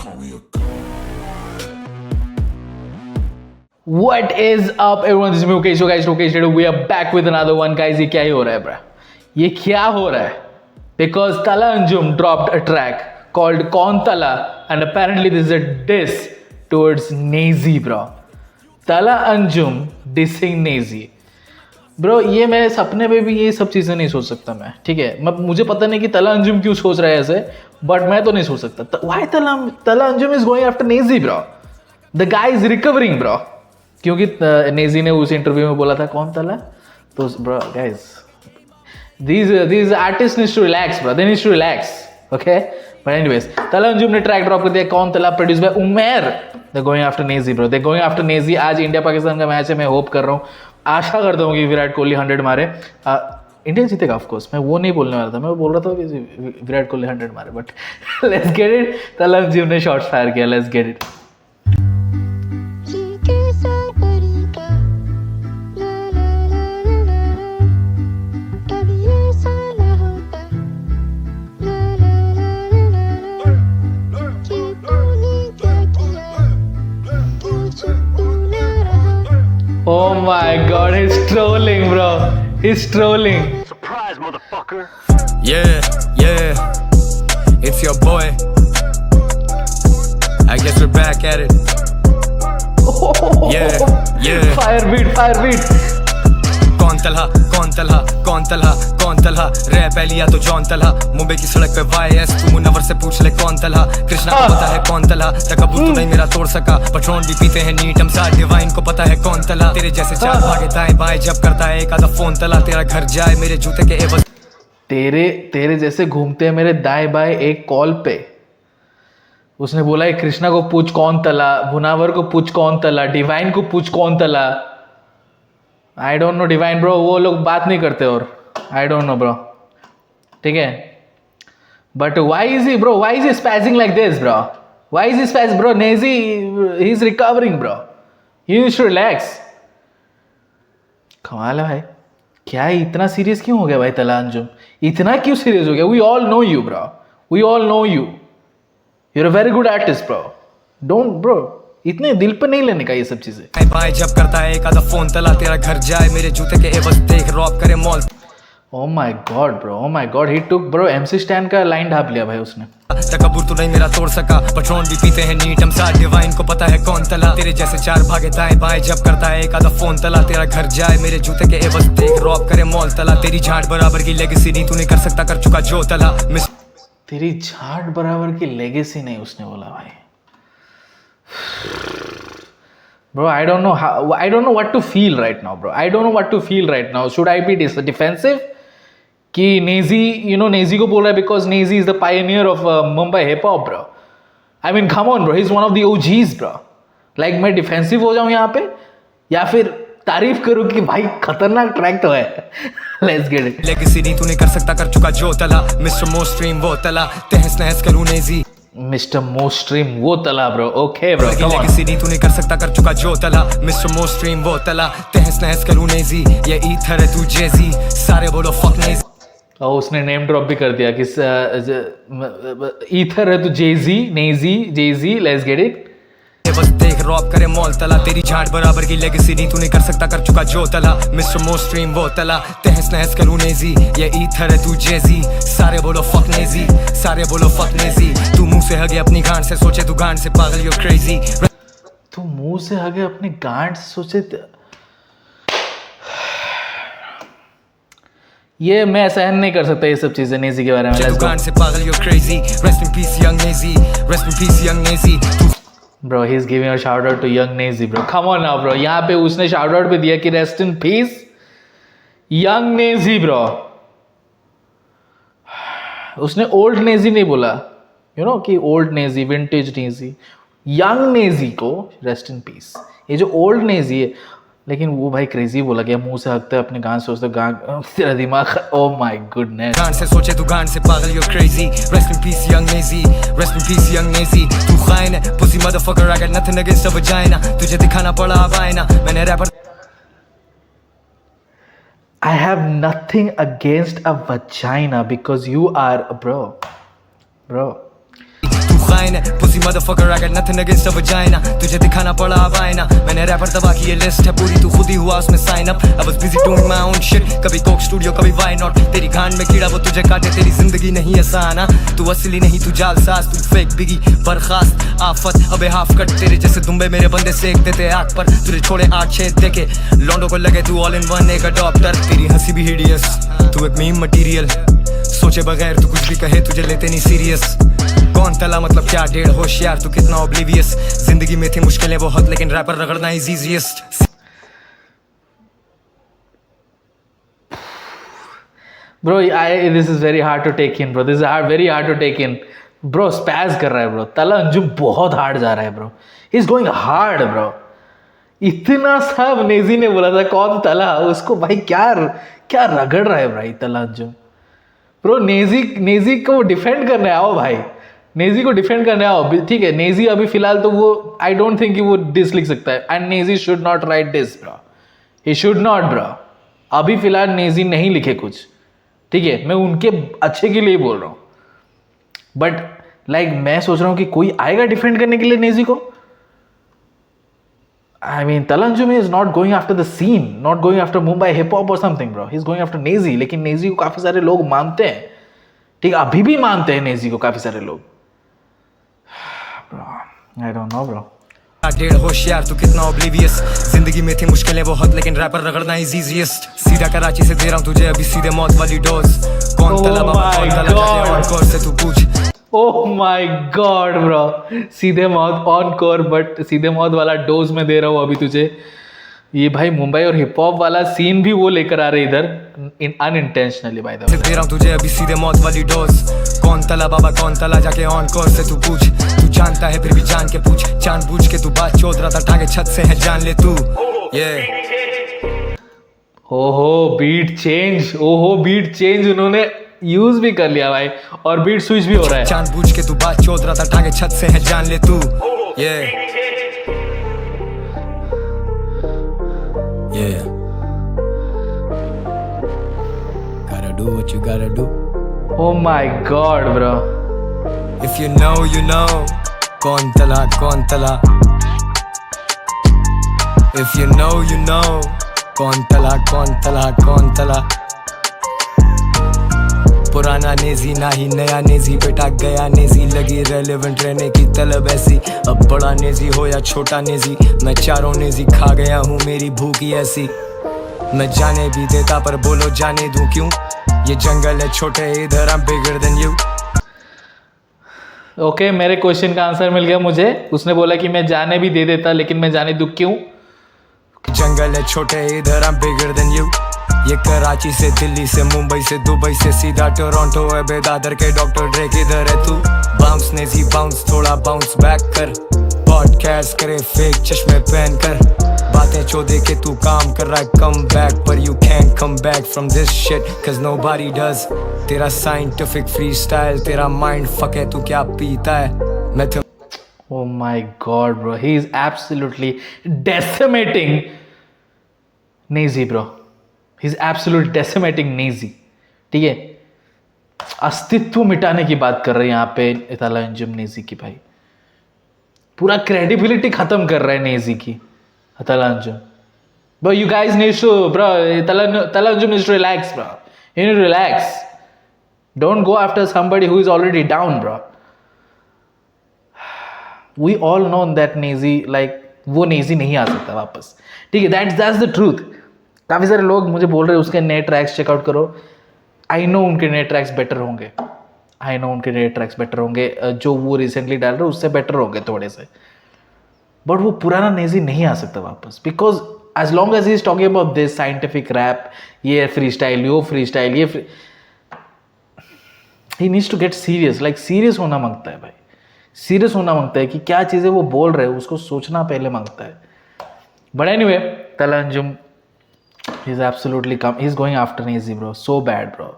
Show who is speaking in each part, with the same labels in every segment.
Speaker 1: What is up everyone, this is Mukesh. So guys, Mukesh here. We are back with another one. Guys, ये क्या ही हो रहा है ब्रा? ये क्या हो रहा है? Because Tala Anjum dropped a track called Kaun Tala and apparently this is a diss towards Nazy bro. Tala Anjum dissing Nazy. Bro ये मैं सपने में भी ये सब चीज़ें नहीं सोच सकता मैं, ठीक है? मुझे पता नहीं कि तला अंजुम क्यों सोच रहा है ऐसे, बट मैं तो नहीं सोच सकता. व्हाई तला Anjum is going after Naezy bro? The guy is recovering bro. क्योंकि नेजी ने उस इंटरव्यू में बोला था कौन तला, तो bro guys these artists needs to relax bro, they need to relax, okay? But anyways, तला अंजुम ने ट्रैक ड्रॉप कर दिया कौन Talha, produce by Umair. They going after Naezy bro, they going after Naezy. आज इंडिया पाकिस्तान का मैच है, मैं होप कर रहा हूँ, आशा करता हूँ कि विराट कोहली 100 मारे. इंडिया जीतेगा ऑफ कोर्स, मैं वो नहीं बोलने वाला था, मैं बोल रहा था कि विराट कोहली 100 मारे. But let's get it. तला अंजुम ने शॉट्स फायर किया, let's get it. Oh my god, he's trolling bro, he's trolling.
Speaker 2: Surprise, motherfucker.
Speaker 3: Yeah, it's your boy. I guess we're back at it. Yeah.
Speaker 1: Fire beat.
Speaker 3: कौन तलहा रह पहलिया तो John Talha. Mumbai की सड़क पे YS, तू मुनव्वर से पूछ ले कौन तलहा. कृष्णा को पता है कौन तलहा, तकब्बुर तू नहीं मेरा तोड़ सका. पट्रोन भी पीते हैं नीटम सा, डिवाइन को पता है कौन तलहा. तेरे जैसे चार भागे दाएं बाएं जब करता है एक आधा फोन तलहा. तेरा घर जाए मेरे जूते के एवज.
Speaker 1: तेरे जैसे घूमते हैं मेरे दाएं बाएं एक कॉल पे. उसने बोला है कृष्णा को पूछ कौन तला, मुनावर को पूछ कौन तला, डिवाइन को पूछ कौन तला. I don't know divine bro, वो लोग बात नहीं करते और आई डोंट नो ब्रो, ठीक है? But why is he spazzing like this bro? Why is he spaz bro? Naezy he is recovering bro, you need to relax. कमाल है भाई, क्या इतना सीरियस क्यों हो गया भाई तला अंजुम? इतना क्यों सीरियस हो गया? We all know you bro, we all know you, you are a very good artist bro. Don't bro, इतने दिल पे नहीं लेने का ये सब चीजें.
Speaker 3: बाएं जब करता है एक आधा फोन तला. तेरा घर जाए मेरे जूते के एवज देख रॉब करे mall.
Speaker 1: Oh my god bro, oh my god, he took bro MC Stan का लाइन ढाप लिया भाई उसने.
Speaker 3: तकब्बुर तू नहीं मेरा तोड़ सका. पट्रोन भी पीते हैं नीटम सा, डिवाइन को पता है कौन तला. तेरे जैसे चार भागे दाएं बाएं जब करता है एक आधा फोन तला. तेरा घर जाए मेरे जूते के एवज देख रॉब करे मॉल तला. तेरी झाड़ बराबर की लेगेसी नहीं तू नहीं कर सकता, कर चुका जो तला.
Speaker 1: तेरी झाड़ बराबर की लेगेसी नहीं, उसने बोला भाई. Bro, I don't know what to feel right now, bro. I don't know what to feel right now. Should I be defensive? कि नेजी को बोल रहा है because Nazy is the pioneer of Mumbai hip hop, bro. I mean, come on, bro. He's one of the OGs, bro. Like मैं defensive हो जाऊँ यहाँ पे, या फिर तारीफ करूँ कि भाई खतरनाक ट्रैक तो है. Let's get it.
Speaker 3: लेगेसी नहीं तू नहीं कर सकता, कर चुका जो तला. मिस्टर मोस्ट्रीम वो तला, तहस नहस करूँ नेजी.
Speaker 1: मिस्टर मोस्ट्रीम वो तला bro, okay bro, come on.
Speaker 3: Legacy नहीं तू नहीं कर सकता, कर चुका जो तला. मिस्टर मोस्ट्रीम वो तला, तहस नहस करूँ नेजी. ये ईथर है तू जेजी, सारे बोलो फक नेजी.
Speaker 1: और उसने नेम ड्रॉप भी कर दिया कि ईथर है तो जेजी, नेजी, जेजी. Let's get it.
Speaker 3: बस देख रॉब करे मॉल तला. तेरी झाड़ बराबर की लेगेसी नहीं तू नहीं कर सकता, कर चुका जो तला. मिस्टर मोस्ट्रीम वो तला, तहस नहस करूँ नेजी. ये ईथर है तू जेजी, सारे बोलो फक नेजी, सारे बोलो फक नेजी. तू मुंह से हगे अपनी गांड से, सोचे तू गांड से पागल, यू क्रेजी.
Speaker 1: तू मुंह से हगे अपनी गांड से, सोचे ये मैं सहन नहीं कर सकता ये सब चीजें नेजी के बारे में.
Speaker 3: गांड से पागल, you crazy. Rest in peace young Naezy, rest in peace young Naezy.
Speaker 1: Bro, he's giving a shout out to young Nazy bro. Come on now bro. यहाँ पे उसने shout out भी दिया कि rest in peace young Nazy bro. उसने old Nazy नहीं बोला, you know कि old Nazy, vintage Nazy. young Nazy को rest in peace. ये जो old Nazy है, लेकिन वो भाई क्रेजी बोला गया. मुंह से हकते अपने गान सोचते गान, तेरा दिमाग. Oh my goodness.
Speaker 3: गान से सोचे तू गान से पागल, you crazy. Rest in peace young Naezy, rest in peace young Naezy. तू खाइन है pussy motherfucker, I got nothing against a vagina. तुझे दिखाना पड़ा अब आईना, मैंने wrapper.
Speaker 1: I have nothing against a vagina because you are a bro.
Speaker 3: Line है pussy motherfucker I got nothing against a vagina तुझे दिखाना पड़ा अब आईना मैंने रैपर दबा की ये लिस्ट है पूरी तू खुद ही हुआ उसमें sign up I was busy doing my own shit कभी कोक स्टूडियो कभी व्हाई नॉट तेरी खान में कीड़ा वो तुझे काटे तेरी जिंदगी नहीं आसान तू असली नहीं तू जालसाज तू फेक बिगी बर्खास्त आफत अबे हाफ कट तेरे जैसे दुम्बे मेरे बंदे सेक देते आग पर तुझे छोड़े 8-6 देके लौंडों को लगे तू ऑल इन वन एक अडॉप्टर तेरी हंसी भी हिडियस तू एक मीम मटेरियल सोचे बगैर तू कुछ भी कहे तुझे लेते नहीं सीरियस कौन तला मतलब क्या डेढ़ होशियार तू कितना ओब्लिवियस जिंदगी में थी मुश्किलें बहुत लेकिन रैपर रगड़ना is easiest
Speaker 1: Bro, this is very hard to take in, bro. This is very hard to take in. Bro, spaz कर रहा है bro. तला अंजुम बहुत hard जा रहा है bro. He's going hard, bro. इतना सब नेजी ने बोला था कौन तला उसको भाई क्या रगड़ रहा है भाई तला अंजुम. Bro, नेजी को डिफेंड करने आओ भाई. नेजी को डिफेंड करने आओ. ठीक है, नेजी अभी फिलहाल तो वो आई डोंट थिंक कि वो डिस लिख सकता है. And Naezy should not right this bro. He should not bro. अभी फिलहाल नेजी नहीं लिखे कुछ. ठीक है, मैं उनके अच्छे के लिए बोल रहा हूँ. बट लाइक मैं सोच रहा हूँ कि कोई आएगा डिफेंड करने के लिए नेजी को. I mean Talha Anjum is not going after the scene, not going after Mumbai hip hop और something bro. He is going after Naezy. लेकिन नेजी को काफी सारे लोग मानते हैं. ठीक है, अभी भी मानते हैं नेजी को काफी सारे लोग. I don't know bro.
Speaker 3: डेढ़ होशियार तू कितना ओब्लिवियस जिंदगी में थी मुश्किलें बहुत लेकिन रैपर रगड़ना इज इजीएस्ट सीधा कराची से दे रहा हूं तुझे अभी सीधे मौत वाली डोज कौन तला बाबा कौन तला जाके ऑन कोर से तू पूछ.
Speaker 1: Oh my God bro. सीधे मौत ऑन कोर बट सीधे मौत वाला डोज में दे रहा हूं अभी तुझे. ये भाई मुंबई और हिप हॉप वाला सीन भी वो लेकर आ रहे इधर अनइंटेंशनली बाय द वे.
Speaker 3: दे रहा हूं तुझे अभी सीधे मौत वाली डोज कौन तला बाबा कौन तला जाके ऑन कोर से तू पूछ. तू जानता है फिर भी जान के पूछ जानबूझ के तू बात चोद रहा था टांगे छत से है जान ले तू. ये
Speaker 1: ओहो बीट चेंज. ओहो बीट चेंज उन्होंने यूज भी कर लिया भाई और बीट स्विच भी हो रहा है.
Speaker 3: जानबूझ के तू बात चोद रहा था टांगे छत से है जान ले तू. ये Yeah. Gotta do what you gotta do.
Speaker 1: Oh my god, bro.
Speaker 3: If you know, you know. Kaun tala, kaun tala. If you know, you know. Kaun tala, kaun tala, kaun tala. पुराना नेजी ना ही नया नेजी बेटा गया नेजी लगी relevant रहने की तलब ऐसी अब बड़ा नेजी हो या छोटा नेजी मैं चारों नेजी खा गया हूँ मेरी भूख ही ऐसी मैं जाने भी देता पर बोलो जाने दूं क्यों ये जंगल है छोटे इधर I'm bigger than you.
Speaker 1: Okay, मेरे क्वेश्चन का आंसर मिल गया मुझे. उसने बोला कि मैं जाने भी दे देता लेकिन मैं जाने दूं क्यों.
Speaker 3: जंगल है छोटे इधर I'm bigger than you. ये कराची से दिल्ली से मुंबई से दुबई से सीधा टोरंटो है बेदादर के डॉक्टर ड्रे किधर है तू. बाउंस नेजी बाउंस थोड़ा बाउंस बैक कर पॉडकास्ट करे फेक चश्मे पहन कर बातें चोदे के तू काम कर रहा है कम बैक पर you can come back from this shit cause nobody does. तेरा साइंटिफिक फ्री स्टाइल तेरा माइंड फक है तू क्या पीता है मैं तो.
Speaker 1: Oh my god bro, he is absolutely decimating Nazy bro. He is absolutely decimating Nazy. ठीक है, अस्तित्व मिटाने की बात कर रहे हैं यहाँ पे तला अंजुम नेजी की. भाई पूरा क्रेडिबिलिटी खत्म कर रहा है नेजी की तला Anjum. Bro, you guys need to, bro, Tala Anjum needs to relax, bro. You need to relax. Don't go after somebody who is already down, bro. We all know that Nazy, like, वो नेजी नहीं आ सकता वापस. ठीक है, that's the truth. काफ़ी सारे लोग मुझे बोल रहे हैं उसके नए ट्रैक्स चेकआउट करो. आई नो उनके नए ट्रैक्स बेटर होंगे. आई नो उनके नए ट्रैक्स बेटर होंगे. जो वो रिसेंटली डाल रहे हैं उससे बेटर होंगे थोड़े से. बट वो पुराना नेजी नहीं आ सकता वापस. Because as long as he is talking about this scientific rap, ये freestyle, यो freestyle, ये he needs to get serious. like serious होना मांगता है भाई. serious होना मांगता है कि क्या चीज़ें वो बोल रहे हैं उसको सोचना पहले मांगता है. But anyway, Tala Anjum, he's absolutely he's going after Nazy bro. So bad bro.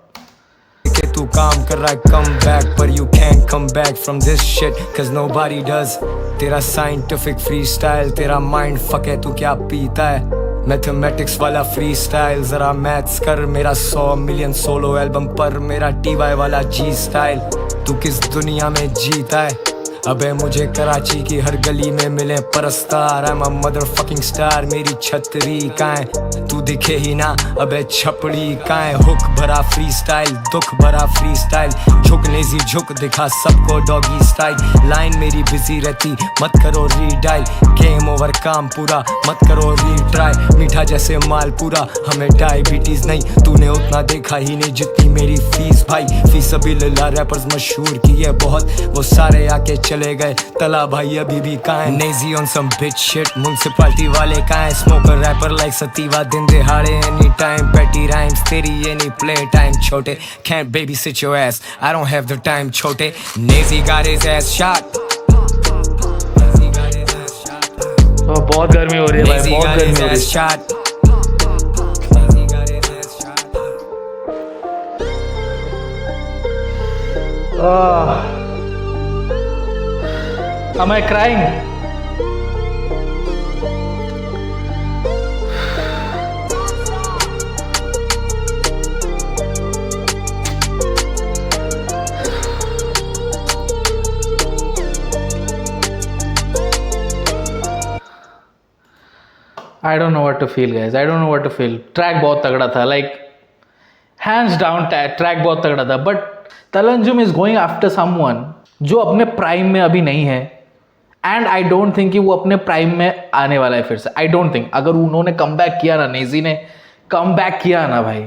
Speaker 3: कि तू काम कर रहा है कम बैक पर you can't come back from this shit cause nobody does. तेरा साइंटिफिक फ्री स्टाइल तेरा माइंड फक है तू क्या पीता है मैथमेटिक्स वाला फ्री स्टाइल जरा मैथ्स कर मेरा 100 मिलियन सोलो एल्बम पर मेरा TY वाला जी स्टाइल. तू किस दुनिया में जीता है अबे मुझे कराची की हर गली में मिले परस्तार। I'm a motherfucking star, मेरी छतरी काए तू दिखे ही ना, अबे छपड़ी काए। हुक भरा फ्री स्टाइल, दुख भरा फ्री स्टाइल, झुक नेजी झुक दिखा सबको डॉगी स्टाइल। लाइन मेरी बिजी रहती मत करो रीडाइल, गेम ओवर काम पूरा मत करो रीट्राई। मीठा जैसे माल पूरा हमें डायबिटीज नहीं, तूने उतना देखा ही नहीं जितनी मेरी फीस भाई। फीस अभी लला रैपर्स मशहूर की है बहुत, वो सारे आके चले गए, तला भाई अभी भी काए। Naezy on some bitch shit, municipality वाले काए। स्मोकर रैपर लाइक सतीवा, दिन दिहाड़े एनी टाइम। पेटी राइम्स तेरी एनी प्ले टाइम छोटे, can't babysit your ass, I don't have the time छोटे। Naezy got his ass shot,
Speaker 1: बहुत गर्मी हो रही है भाई,
Speaker 3: Nazy
Speaker 1: बहुत
Speaker 3: got
Speaker 1: गर्मी
Speaker 3: his
Speaker 1: हो रही
Speaker 3: ass
Speaker 1: है।
Speaker 3: shot, Nazy got his ass shot।
Speaker 1: Am I crying? I don't know what to feel guys, I don't know what to feel. Track बहुत तगड़ा था, like hands down ट्रैक बहुत तगड़ा था, बट तलंजुम इज गोइंग आफ्टर समवन जो अपने prime में अभी नहीं है, एंड आई डोंट थिंक कि वो अपने प्राइम में आने वाला है फिर से। आई डोंट थिंक, अगर उन्होंने कम बैक किया ना, नेजी ने कम बैक किया ना भाई,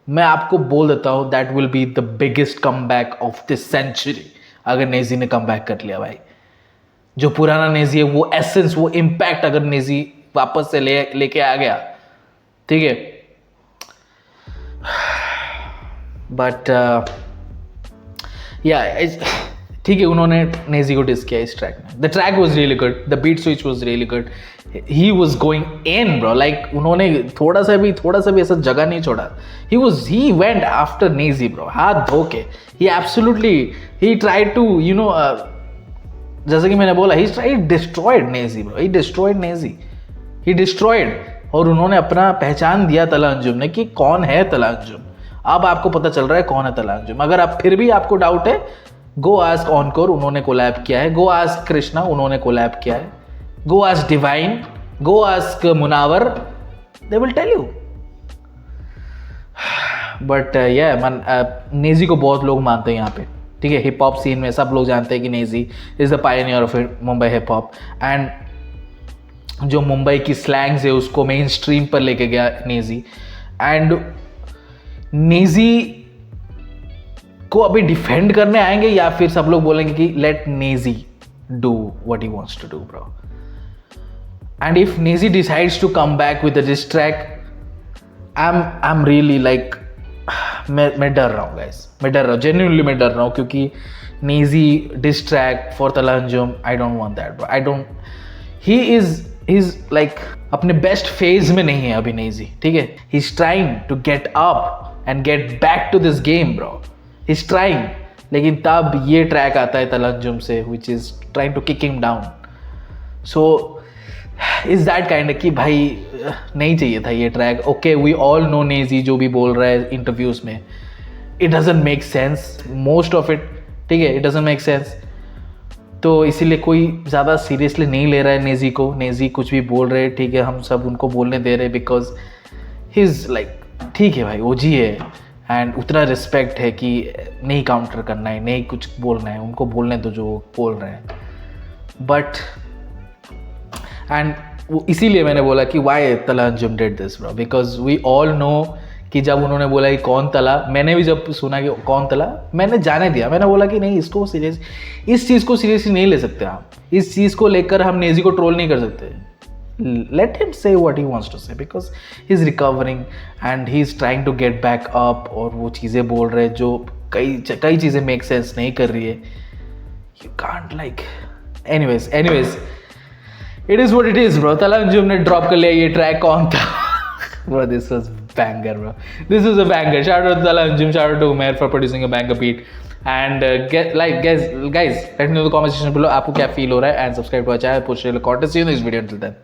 Speaker 1: मैं आपको बोल देता हूँ that will be the biggest comeback of this century. अगर नेजी ने कम बैक कर लिया भाई, जो पुराना नेजी है वो एसेंस, वो इम्पैक्ट अगर नेजी वापस से लेके आ गया, ठीक है। बट या ठीक है, उन्होंने नेजी को डिस किया इस ट्रैक में। The track was really good, the beat switch was really good, he was going in bro, like उन्होंने थोड़ा सा भी ऐसा जगह नहीं छोड़ा। He went after Naezy bro, हाथ धो के। He absolutely he try to you know, जैसे कि मैंने बोला, he destroyed Naezy bro, he destroyed Naezy, he destroyed. और उन्होंने अपना पहचान दिया तला अंजुम ने कि कौन है तला अंजुम। अब आपको पता चल रहा है कौन है तला अंजुम। अगर आप फिर भी आपको डाउट है, गो आस्क ऑनकोर, उन्होंने कोलैब किया है। गो आस्क कृष्णा, उन्होंने कोलैब किया है। Go ask Divine, go ask Munawar, they will tell you. But Naezy को बहुत लोग मानते हैं यहाँ पे, ठीक है। हिप हॉप सीन में सब लोग जानते हैं कि Naezy is the Pioneer of Mumbai hip hop, and जो मुंबई की स्लैंग्स है उसको मेन स्ट्रीम पर लेके गया नेजी। एंड नेजी को अभी डिफेंड करने आएंगे या फिर सब लोग बोलेंगे कि let Naezy do what he wants to do bro. And if Naezy decides to come back with this track, I am really like, मैं डर रहा हूँ गाइस, मैं डर रहा हूँ, जेन्युइनली मैं डर रहा हूँ, क्योंकि Naezy dish track for Talha Anjum, I don't want that bro. I don't, he is like अपने बेस्ट फेज में नहीं है अभी नेजी, ठीक है। He is trying to get up and get back to this game bro, he is trying. लेकिन तब ये ट्रैक आता है तला अंजुम से, which is trying to kick him down. So is that kind कि भाई नहीं चाहिए था ये track. Okay, we all no Naezy जो भी बोल रहा है इंटरव्यूज में, it doesn't make sense, most of it, ठीक है, इट डजंट मेक सेंस। तो इसीलिए कोई ज़्यादा सीरियसली नहीं ले रहा है नेजी को। नेजी कुछ भी बोल रहे हैं, ठीक है, हम सब उनको बोलने दे रहे हैं, बिकॉज ही इज़ लाइक, ठीक है भाई, ओजी है, एंड उतना रिस्पेक्ट है कि नहीं काउंटर करना है, नहीं कुछ बोलना है, उनको बोलने दो जो बोल रहे हैं। बट एंड इसीलिए मैंने बोला कि why Talha Anjum did this bro, because we all know कि जब उन्होंने बोला कि कौन तला, मैंने भी जब सुना कि कौन तला, मैंने जाने दिया, मैंने बोला कि नहीं, इसको सीरियस, इस चीज़ को सीरियसली नहीं ले सकते हम, इस चीज़ को लेकर हम नेजी को ट्रोल नहीं कर सकते। Let him say what he wants to say, because he is recovering and he is trying to get back up. और वो चीज़ें बोल रहे हैं जो कई चीज़ें मेक सेंस नहीं कर रही है। You can't like, anyways it is what it is bro. तला अंजुम ने ड्रॉप कर लिया ये ट्रैक, कौन था bro, this was banger bro, this is a banger. Shout out to Tala Anjum, shout out to Umair for producing a banger beat, and guys let me know in the comment section below आपको क्या feel हो रहा है, and subscribe to our channel, push the contest, see you in this video, until then.